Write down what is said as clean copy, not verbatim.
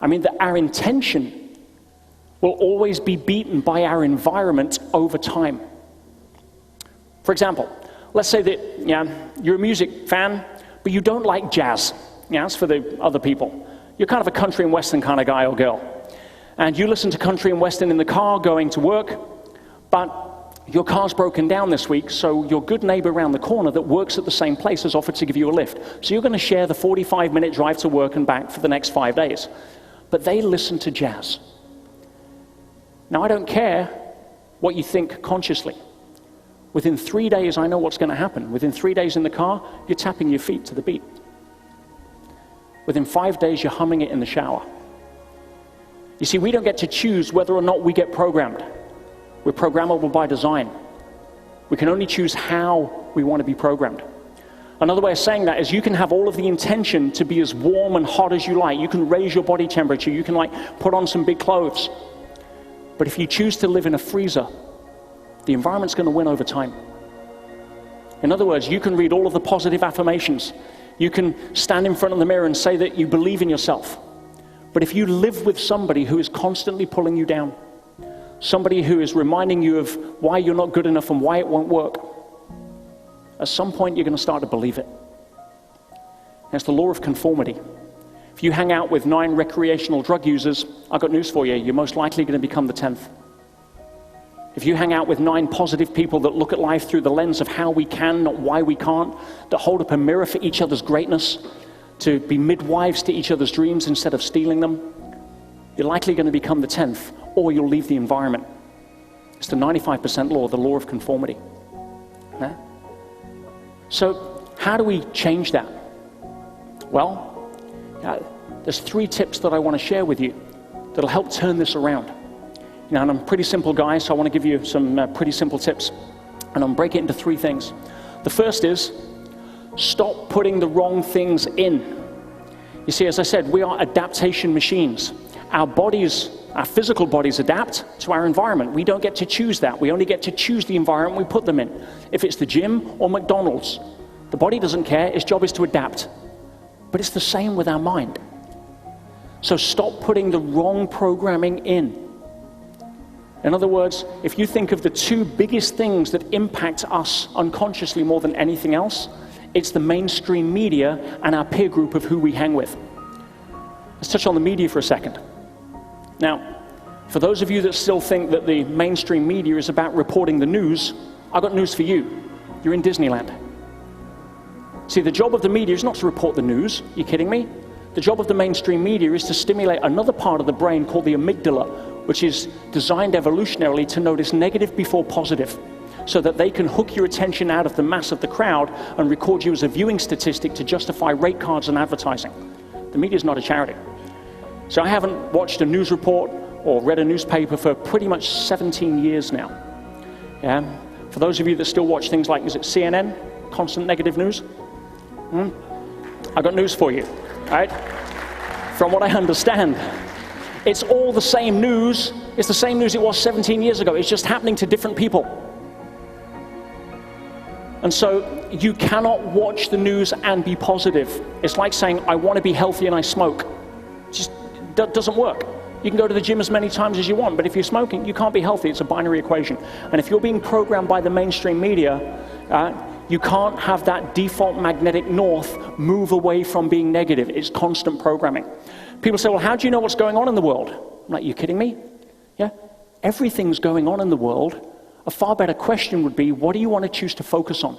I mean that our intention will always be beaten by our environment over time. For example, let's say that you're a music fan, but you don't like jazz. That's for the other people. You're kind of a country and western kind of guy or girl. And you listen to country and western in the car going to work, but your car's broken down this week, so your good neighbor around the corner that works at the same place has offered to give you a lift. So you're going to share the 45-minute drive to work and back for the next 5 days. But they listen to jazz. Now, I don't care what you think consciously. Within 3 days, I know what's going to happen. Within 3 days in the car, you're tapping your feet to the beat. Within 5 days, you're humming it in the shower. You see, we don't get to choose whether or not we get programmed. We're programmable by design. We can only choose how we want to be programmed. Another way of saying that is you can have all of the intention to be as warm and hot as you like. You can raise your body temperature. You can put on some big clothes. But if you choose to live in a freezer, the environment's going to win over time. In other words, you can read all of the positive affirmations. You can stand in front of the mirror and say that you believe in yourself. But if you live with somebody who is constantly pulling you down, somebody who is reminding you of why you're not good enough and why it won't work, at some point you're going to start to believe it. And it's the law of conformity. If you hang out with 9 recreational drug users, I've got news for you, you're most likely going to become the 10th. If you hang out with 9 positive people that look at life through the lens of how we can, not why we can't, that hold up a mirror for each other's greatness, to be midwives to each other's dreams instead of stealing them, you're likely going to become the 10th, or you'll leave the environment. It's the 95% law, the law of conformity. Yeah? So how do we change that? Well, there's 3 tips that I want to share with you that'll help turn this around. And I'm a pretty simple guy, so I want to give you some pretty simple tips. And I'll break it into 3 things. The first is, stop putting the wrong things in. You see, as I said, we are adaptation machines. Our bodies, our physical bodies adapt to our environment. We don't get to choose that. We only get to choose the environment we put them in. If it's the gym or McDonald's, the body doesn't care. Its job is to adapt. But it's the same with our mind. So stop putting the wrong programming in. In other words, if you think of the 2 biggest things that impact us unconsciously more than anything else, it's the mainstream media and our peer group of who we hang with. Let's touch on the media for a second. Now, for those of you that still think that the mainstream media is about reporting the news, I've got news for you. You're in Disneyland. See, the job of the media is not to report the news. You kidding me? The job of the mainstream media is to stimulate another part of the brain called the amygdala, which is designed evolutionarily to notice negative before positive, so that they can hook your attention out of the mass of the crowd and record you as a viewing statistic to justify rate cards and advertising. The media is not a charity. So I haven't watched a news report or read a newspaper for pretty much 17 years now. Yeah? For those of you that still watch things like, is it CNN? Constant negative news? I've got news for you. All right? From what I understand, it's all the same news. It's the same news it was 17 years ago. It's just happening to different people. And so you cannot watch the news and be positive. It's like saying, I want to be healthy and I smoke. It just doesn't work. You can go to the gym as many times as you want, but if you're smoking, you can't be healthy. It's a binary equation. And if you're being programmed by the mainstream media, you can't have that default magnetic north move away from being negative. It's constant programming. People say, well, how do you know what's going on in the world? I'm like, you kidding me? Yeah, everything's going on in the world. A far better question would be, what do you want to choose to focus on?